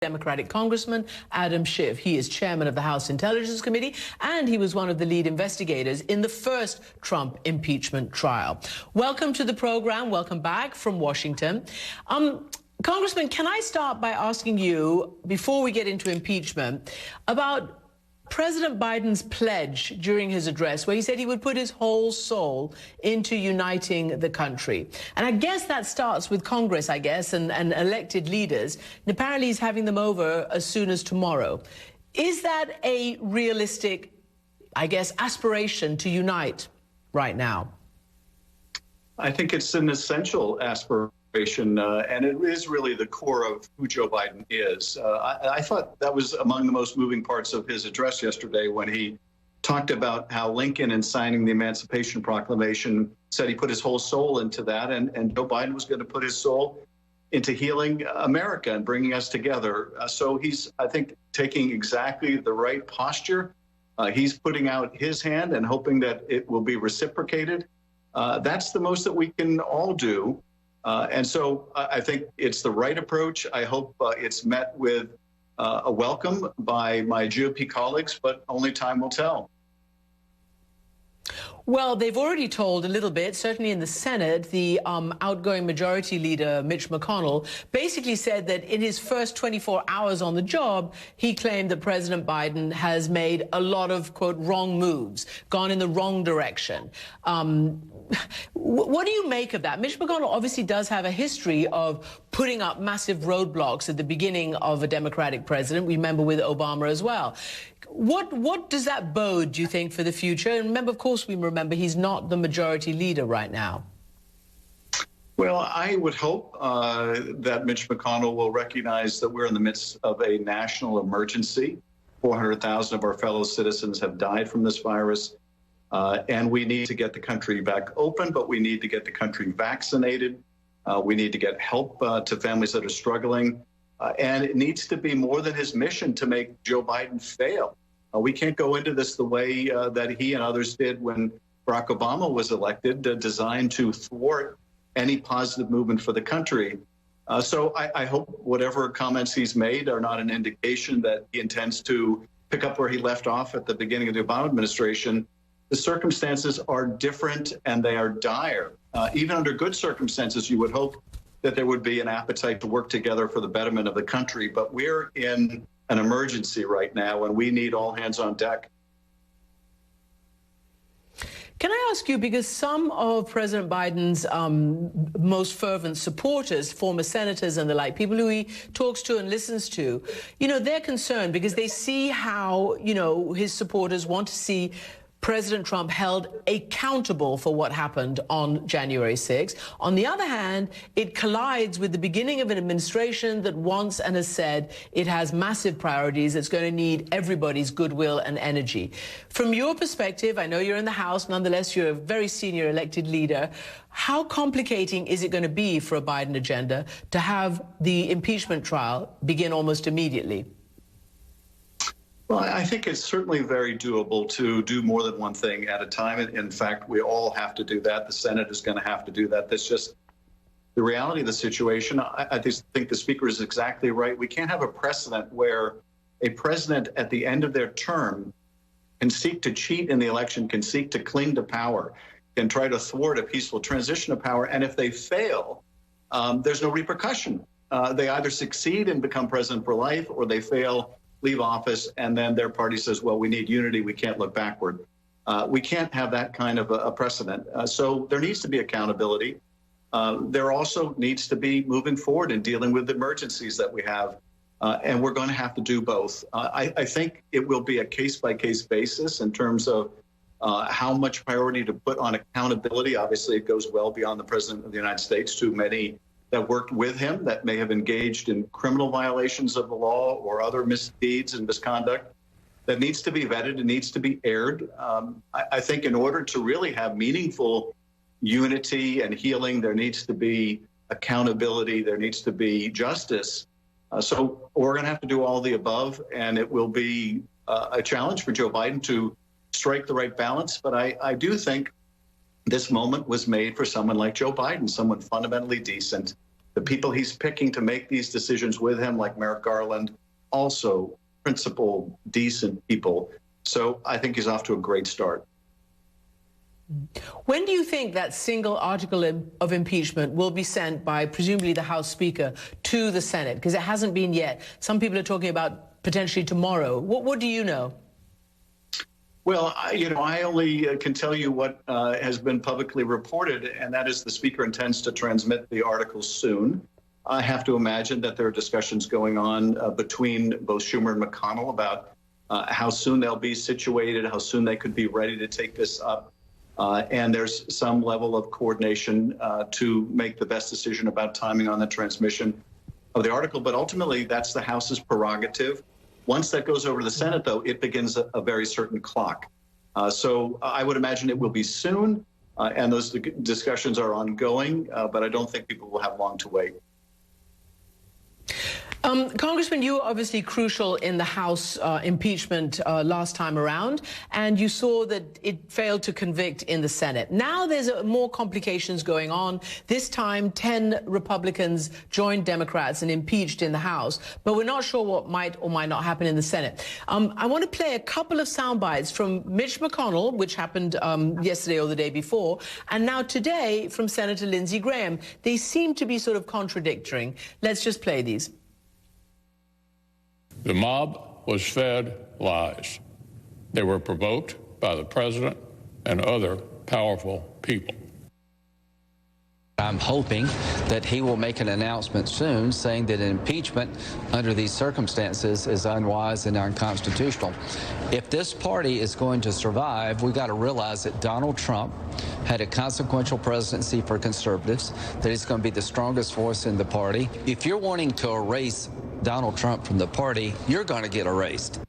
Democratic Congressman Adam Schiff. He is chairman of the House Intelligence Committee, and he was one of the lead investigators in the first Trump impeachment trial. Welcome to the program. Welcome back from Washington. Congressman, can I start by asking you, before we get into impeachment, about President Biden's pledge during his address, where he said he would put his whole soul into uniting the country. And I guess that starts with Congress, I guess, and elected leaders. And apparently he's having them over as soon as tomorrow. Is that a realistic, I guess, aspiration to unite right now? I think it's an essential aspiration. And it is really the core of who Joe Biden is. I thought that was among the most moving parts of his address yesterday when he talked about how Lincoln, in signing the Emancipation Proclamation, said he put his whole soul into that, and Joe Biden was going to put his soul into healing America and bringing us together. So he's, I think, taking exactly the right posture. He's putting out his hand and hoping that it will be reciprocated. That's the most that we can all do. And so I think it's the right approach. I hope it's met with a welcome by my GOP colleagues, but only time will tell. Well, they've already told a little bit, certainly in the Senate. The outgoing majority leader, Mitch McConnell, basically said that in his first 24 hours on the job, he claimed that President Biden has made a lot of, quote, wrong moves, gone in the wrong direction. What do you make of that? Mitch McConnell obviously does have a history of putting up massive roadblocks at the beginning of a Democratic president. We remember with Obama as well. What does that bode, do you think, for the future? And remember, of course, we remember he's not the majority leader right now. Well, I would hope that Mitch McConnell will recognize that we're in the midst of a national emergency. 400,000 of our fellow citizens have died from this virus. And we need to get the country back open, but we need to get the country vaccinated. We need to get help to families that are struggling. And it needs to be more than his mission to make Joe Biden fail. We can't go into this the way that he and others did when Barack Obama was elected, designed to thwart any positive movement for the country. So I hope whatever comments he's made are not an indication that he intends to pick up where he left off at the beginning of the Obama administration. The circumstances are different and they are dire. Even under good circumstances, you would hope that there would be an appetite to work together for the betterment of the country. But we're in an emergency right now, and we need all hands on deck. Can I ask you, because some of President Biden's most fervent supporters, former senators and the like, people who he talks to and listens to, they're concerned because they see how, his supporters want to see President Trump held accountable for what happened on January 6th. On the other hand, it collides with the beginning of an administration that wants and has said it has massive priorities. It's going to need everybody's goodwill and energy. From your perspective, I know you're in the House. Nonetheless, you're a very senior elected leader. How complicating is it going to be for a Biden agenda to have the impeachment trial begin almost immediately? Well, I think it's certainly very doable to do more than one thing at a time. In fact, we all have to do that. The Senate is going to have to do that. That's just the reality of the situation. I just think the Speaker is exactly right. We can't have a precedent where a president at the end of their term can seek to cheat in the election, can seek to cling to power, can try to thwart a peaceful transition of power. And if they fail, there's no repercussion. They either succeed and become president for life, or they fail, leave office, and then their party says, well, we need unity, we can't look backward. We can't have that kind of a precedent. So there needs to be accountability. There also needs to be moving forward in dealing with the emergencies that we have. And we're going to have to do both. I think it will be a case-by-case basis in terms of how much priority to put on accountability. Obviously, it goes well beyond the President of the United States. Too many that worked with him that may have engaged in criminal violations of the law or other misdeeds and misconduct that needs to be vetted and needs to be aired. I think in order to really have meaningful unity and healing, there needs to be accountability, there needs to be justice. So we're going to have to do all the above, and it will be a challenge for Joe Biden to strike the right balance. But I do think this moment was made for someone like Joe Biden, someone fundamentally decent, The people he's picking to make these decisions with him, like Merrick Garland, also principled, decent people. So I think he's off to a great start. When do you think that single article of impeachment will be sent by presumably the House Speaker to the Senate? Because it hasn't been yet. Some people are talking about potentially tomorrow. What do you know? Well, I only can tell you what has been publicly reported, and that is the Speaker intends to transmit the articles soon. I have to imagine that there are discussions going on between both Schumer and McConnell about how soon they'll be situated, how soon they could be ready to take this up. And there's some level of coordination to make the best decision about timing on the transmission of the article. But ultimately, that's the House's prerogative. Once that goes over to the Senate, though, it begins a very certain clock. So I would imagine it will be soon, and those discussions are ongoing, but I don't think people will have long to wait. Congressman, you were obviously crucial in the House impeachment last time around, and you saw that it failed to convict in the Senate. Now there's more complications going on. This time, 10 Republicans joined Democrats and impeached in the House, but we're not sure what might or might not happen in the Senate. I want to play a couple of sound bites from Mitch McConnell, which happened yesterday or the day before, and now today from Senator Lindsey Graham. They seem to be sort of contradicting. Let's just play these. The mob was fed lies. They were provoked by the president and other powerful people. I'm hoping that he will make an announcement soon saying that an impeachment under these circumstances is unwise and unconstitutional. If this party is going to survive, we've got to realize that Donald Trump had a consequential presidency for conservatives, that he's going to be the strongest voice in the party. If you're wanting to erase Donald Trump from the party, you're going to get erased.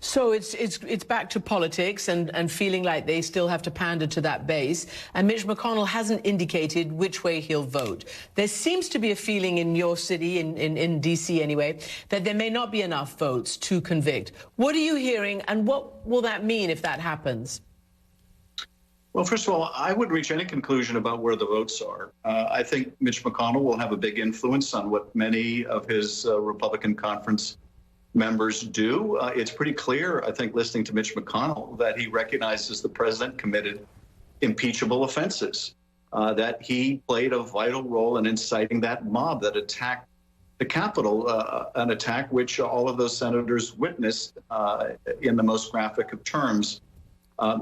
So it's back to politics and feeling like they still have to pander to that base. And Mitch McConnell hasn't indicated which way he'll vote. There seems to be a feeling in your city, in D.C. anyway, that there may not be enough votes to convict. What are you hearing, and what will that mean if that happens? Well, first of all, I wouldn't reach any conclusion about where the votes are. I think Mitch McConnell will have a big influence on what many of his Republican conference members do. It's pretty clear, I think, listening to Mitch McConnell, that he recognizes the president committed impeachable offenses, that he played a vital role in inciting that mob that attacked the Capitol, an attack which all of those senators witnessed in the most graphic of terms.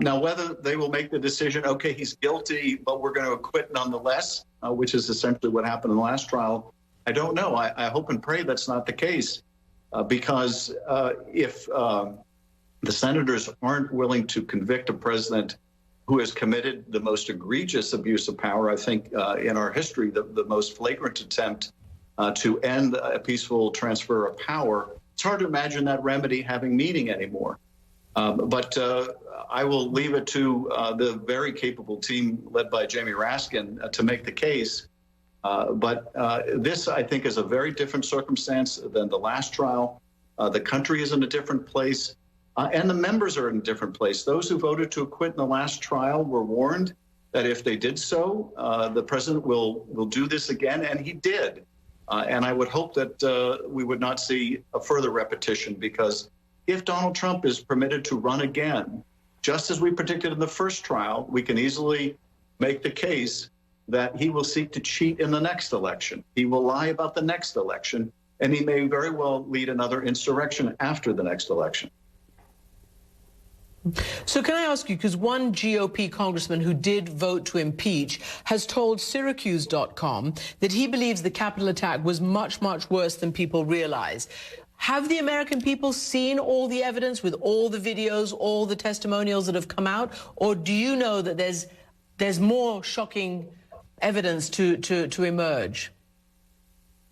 Now, whether they will make the decision, okay, he's guilty, but we're going to acquit nonetheless, which is essentially what happened in the last trial, I don't know. I hope and pray that's not the case, because if the senators aren't willing to convict a president who has committed the most egregious abuse of power, I think, in our history, the most flagrant attempt to end a peaceful transfer of power, it's hard to imagine that remedy having meaning anymore. But I will leave it to the very capable team led by Jamie Raskin to make the case. But this, I think, is a very different circumstance than the last trial. The country is in a different place, and the members are in a different place. Those who voted to acquit in the last trial were warned that if they did so, the president will do this again, and he did. And I would hope that we would not see a further repetition, because if Donald Trump is permitted to run again, just as we predicted in the first trial, we can easily make the case that he will seek to cheat in the next election. He will lie about the next election, and he may very well lead another insurrection after the next election. So can I ask you, because one GOP congressman who did vote to impeach has told Syracuse.com that he believes the Capitol attack was much, much worse than people realize. Have the American people seen all the evidence with all the videos, all the testimonials that have come out? Or do you know that there's more shocking evidence to emerge?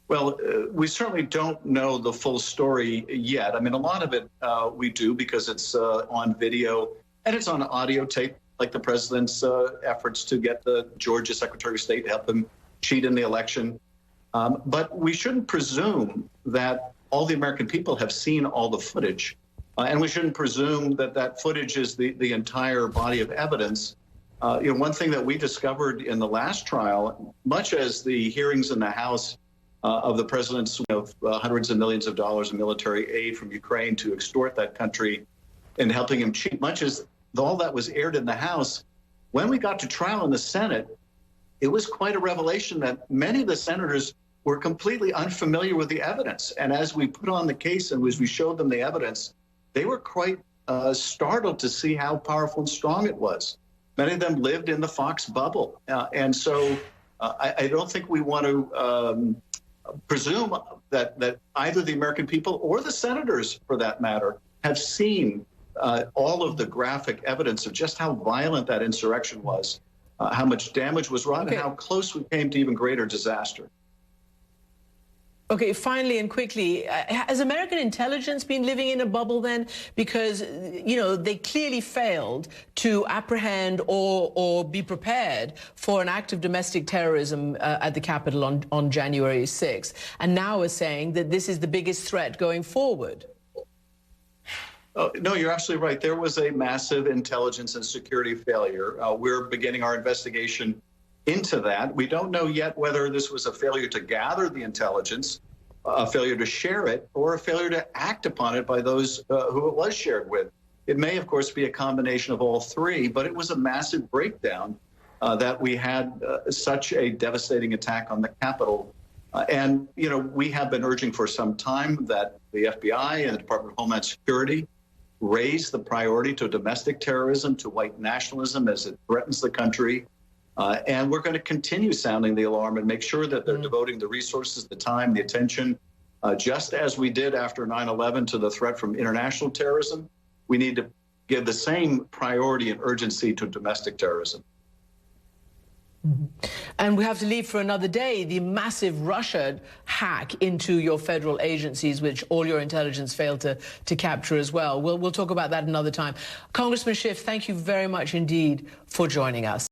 Well, we certainly don't know the full story yet. I mean, a lot of it we do because it's on video and it's on audio tape, like the president's efforts to get the Georgia Secretary of State to help him cheat in the election. But we shouldn't presume that all the American people have seen all the footage. And we shouldn't presume that that footage is the entire body of evidence. One thing that we discovered in the last trial, much as the hearings in the House of the president's hundreds of millions of dollars in military aid from Ukraine to extort that country and helping him cheat, much as all that was aired in the House, when we got to trial in the Senate, it was quite a revelation that many of the senators were completely unfamiliar with the evidence. And as we put on the case and as we showed them the evidence, they were quite startled to see how powerful and strong it was. Many of them lived in the Fox bubble. And so I don't think we want to presume that either the American people or the senators, for that matter, have seen all of the graphic evidence of just how violent that insurrection was, how much damage was wrought, and how close we came to even greater disaster. Okay, finally and quickly, has American intelligence been living in a bubble then? Because, they clearly failed to apprehend or be prepared for an act of domestic terrorism at the Capitol on January 6th, and now are saying that this is the biggest threat going forward. No, you're absolutely right. There was a massive intelligence and security failure. We're beginning our investigation into that. We don't know yet whether this was a failure to gather the intelligence, a failure to share it, or a failure to act upon it by those who it was shared with. It may, of course, be a combination of all three, but it was a massive breakdown that we had such a devastating attack on the Capitol. And we have been urging for some time that the FBI and the Department of Homeland Security raise the priority to domestic terrorism, to white nationalism as it threatens the country. And we're going to continue sounding the alarm and make sure that they're devoting the resources, the time, the attention, just as we did after 9/11 to the threat from international terrorism. We need to give the same priority and urgency to domestic terrorism. And we have to leave for another day the massive Russia hack into your federal agencies, which all your intelligence failed to capture as well. We'll talk about that another time. Congressman Schiff, thank you very much indeed for joining us.